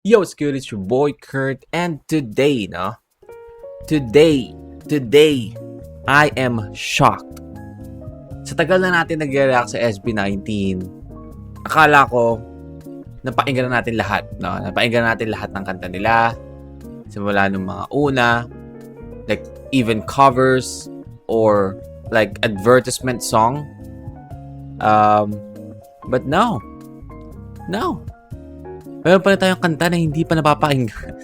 Yo, what's good? It's your boy Kurt, and today, today, I am shocked. Sa tagal na natin nag-react sa SB19, akala ko, napakinggan na natin lahat, no? Napakinggan na natin lahat ng kanta nila, simula ng mga una, like even covers, or like advertisement song. But no. Meron pala tayong kanta na hindi pa napapakinggan.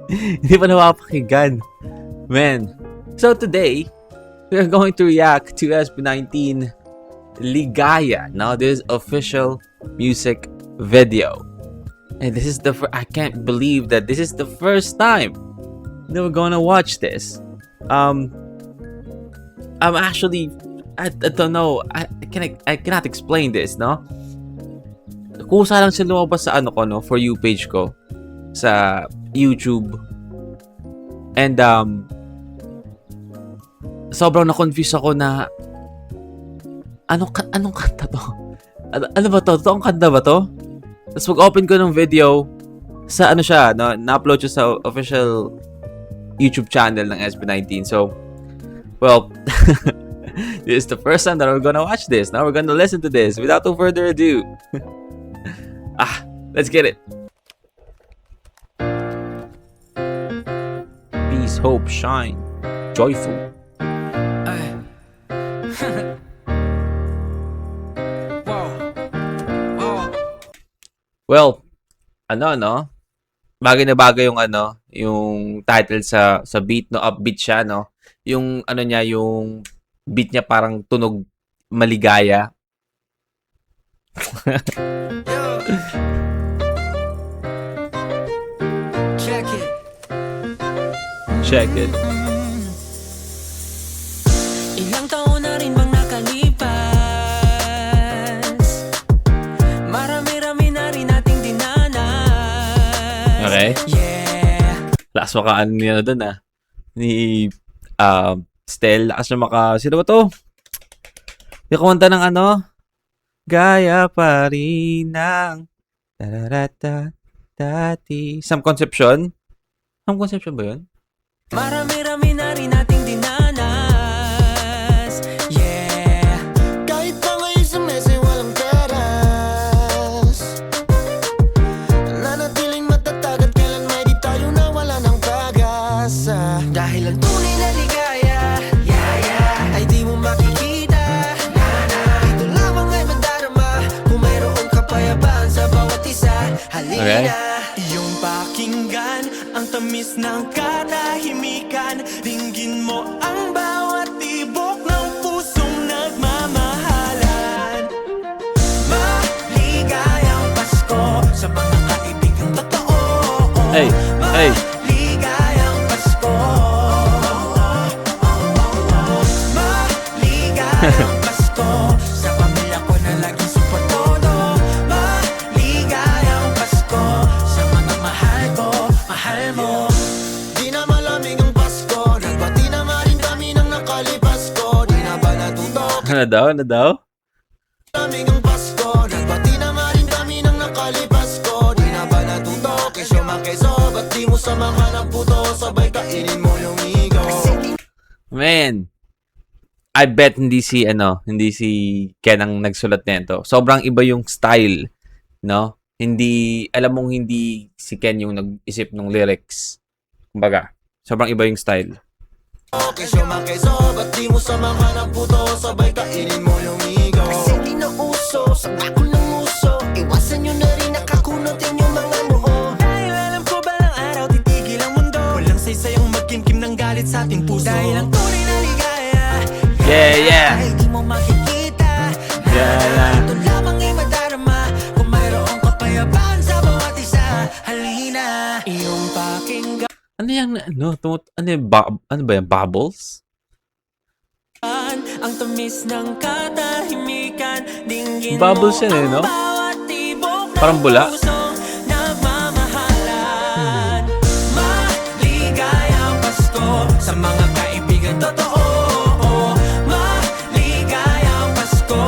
Hindi pa napapakinggan. Man. So today, we are going to react to SB19 Ligaya. Now, this is official music video. And this is I can't believe that this is the first time that we're gonna watch this. I'm actually, I don't know, I cannot explain this, no? Kusa lang siya lumabas sa For You page ko sa YouTube. And sobrang na-confuse ako na anong kanta to? Ano ba to? Totoong kanta ba to? Tapos mag-open ko ng video sa siya, no? Na-upload siya sa official YouTube channel ng SB19. So, well, this is the first time that we're gonna watch this. Now we're gonna listen to this without no further ado. Let's get it. Peace, hope, shine, joyful. Well, bagay na bagay yung yung title sa beat, no? Upbeat siya, no? Yung niya, yung beat niya parang tunog maligaya. Check it. Ilang taon na rin bang nakalipas? Marami-rami na rin nating dinanas. Okay. Yeah. Lakas makaan niya doon ni Stel. Lakas na sino ba to? Yung kumanta ng Gaya pa rin ng dati. Some Concepcion ba yun? Marami-rami na rin nating dinanas. Yeah. Kahit pa ngayon sa mesa walang teras, nanatiling matatag at kailan may di tayo nawala ng pag-asa. Dahil ang tunay na ligaya, ay di mo makikita. Ito lamang ay madarama kung mayroong kapayapaan sa bawat isa. Halina. Okay. Iyong pakinggan ang tamis ng katahimikan. Dinggin mo ang bawat tibok ng pusong nagmamahalan. Maligayang Pasko sa mga kaibigang totoo. Hey. Maligayang Pasko. Maligayang Pasko sa pamilya ko na laging suportodo. Maligayang Pasko sa mga mahal ko, mahal mo. Di na malamig ang Pasko, nagbati na nga rin kami ng nakalipas ko. Di na ba natutok? Ano daw? Malamig ang Pasko, nagbati na nga rin kami ng nakalipas ko. Di na ba natutok? Kesyo makeso, ba't di mo sa mga nagputo? Sabay kainin mo yung ego. Man, I bet hindi si Ken ang nagsulat nito. Sobrang iba yung style, no? Alam mong hindi si Ken yung nag-isip ng lyrics. Kumbaga, sobrang iba yung style. Kesyo makeso, ba't di mo sa mga nagputo? Sabay kainin mo yung ego. Kasi di na uso, sa ako ng uso. Iwasan nyo na rin nakakunot inyong mga noo. Dahil alam ko balang araw titigil ang mundo. Walang saysayang magkimkim ng galit sa ating puso. Dahil ang tunay na ligaya, Yeah. ay di mo makikita. Yeah. Ito lamang ay madarama kung mayroong kapayapaan sa bawat isa. Halina, iyong pakinggan Ano yung ba yan? Bubbles? ang tamis ng katahimikan. Dinggin Bubbles mo yan no? ang bawat tibok ng Parang bula. pusong nagmamahalan. Maligayang Pasko sa mga kaibigan totoo. Maligayang Pasko.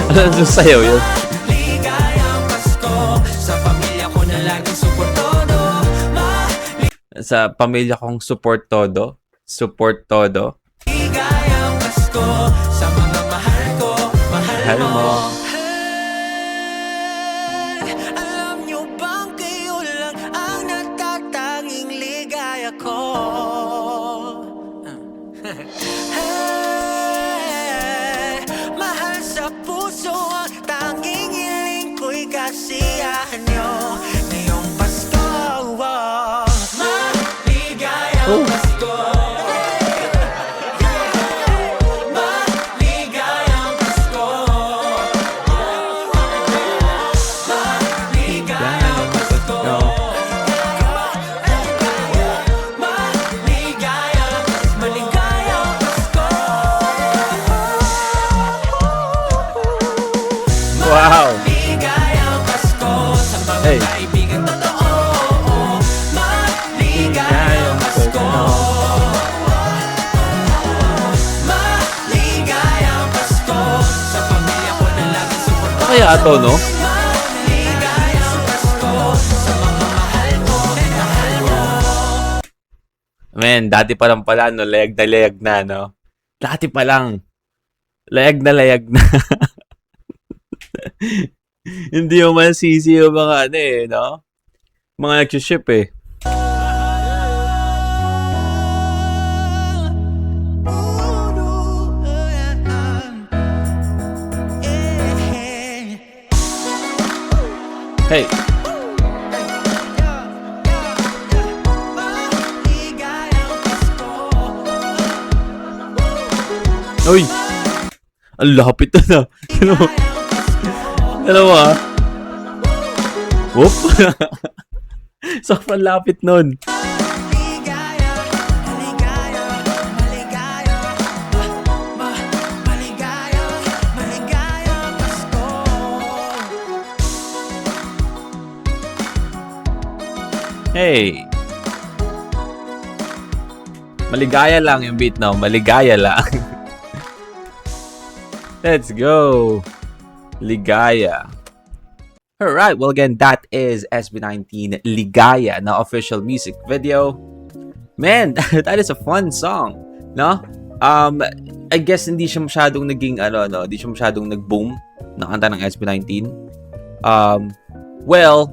Ano sayaw yun? Maligayang Pasko laging support todo. Sa pamilya kong support todo. Support todo. Maligayang Pasko sa mga mahal ko, mahal mo. Alam nyo bang kayo lang ang natatanging ligaya ko? Mahal sa puso ang tanging hiling ko'y kasiyahan nyo ngayong Pasko. Maligayang Pasko. Maligayang Pasko. Maligayang Pasko. Maligayang Pasko. Wow! Maligayang Pasko sa mga Hey. kaibigan totoo. Maligayang Pasko. Maligayang Pasko sa pamilya ko na laging suporta. Kaya ito, no? Maligayang Pasko sa mga mahal ko, mahal mo. Man, dati pa lang pala, no? Layag na, no? Dati pa lang. Layag na. Hindi mo masisi yung mga ano eh, no? Mga nag-ship eh. Hey, uy! Ang lapit na. Dalawa. Whoop! Sobrang lapit nun. Hey! Maligaya lang yung beat, no? Maligaya lang. Let's go! Ligaya. Alright, well again, that is SB19 Ligaya na official music video. Man, that is a fun song, no? I guess hindi siya masyadong naging hindi siya masyadong nag-boom na kanta ng SB19. Well,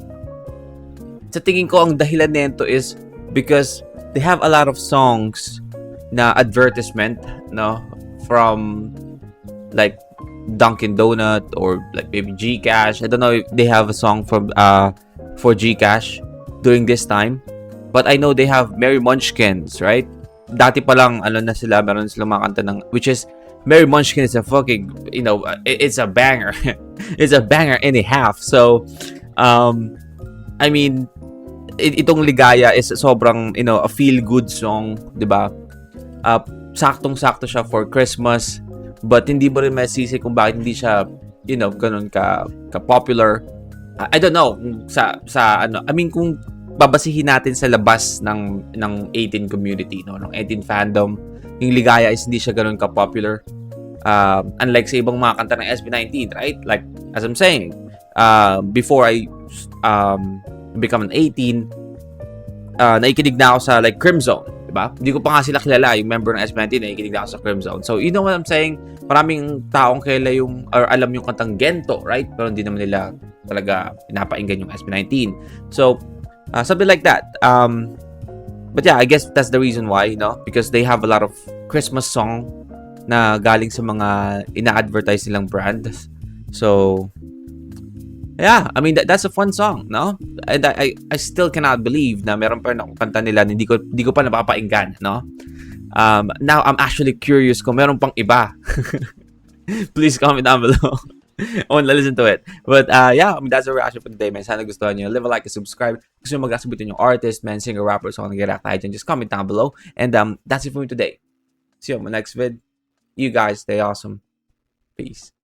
sa tingin ko ang dahilan nito is because they have a lot of songs na advertisement, no? From like Dunkin' Donut or like maybe Gcash. I don't know if they have a song from for Gcash during this time. But I know they have Merry Munchkins, right? Dati pa lang na sila, meron silang mga kanta ng which is Merry Munchkin is a fucking, it's a banger. It's a banger and a half. So I mean, itong Ligaya is sobrang, a feel good song, 'di ba? Saktong-sakto siya for Christmas. But hindi mo rin masisi kung bakit hindi siya, ganun ka popular. I don't know I mean kung babasihin natin sa labas ng 18 community, no, ng 18 fandom, yung Ligaya is hindi siya ganun ka popular. Unlike sa ibang mga kanta ng SB19, right? Like as I'm saying, before I become an 18, naikinig na ako sa like Crimzone. Diba? Hindi ko pa nga sila kilala, yung member ng SB19 na ikinig ako sa Crimzone. So, you know what I'm saying? Maraming taong kilala or alam yung kantang Gento, right? Pero hindi naman nila talaga pinapainggan yung SB19. So, something like that. But yeah, I guess that's the reason why, because they have a lot of Christmas song na galing sa mga ina-advertise nilang brand. So, yeah, I mean that's a fun song, no? And I still cannot believe na meron pa rin akong kanta nila na hindi ko pa napapainggan, no? Now I'm actually curious kung meron pang iba. Please comment down below. I want to listen to it. But yeah, I mean that's the reaction for today, man. Sana gustuhan nyo. Leave a like and subscribe. Gusto nyo mag-asabutin yung artist, man, singer, rapper, song na nag-react tayo dyan. Just comment down below. And that's it for me today. See you on my next vid. You guys stay awesome. Peace.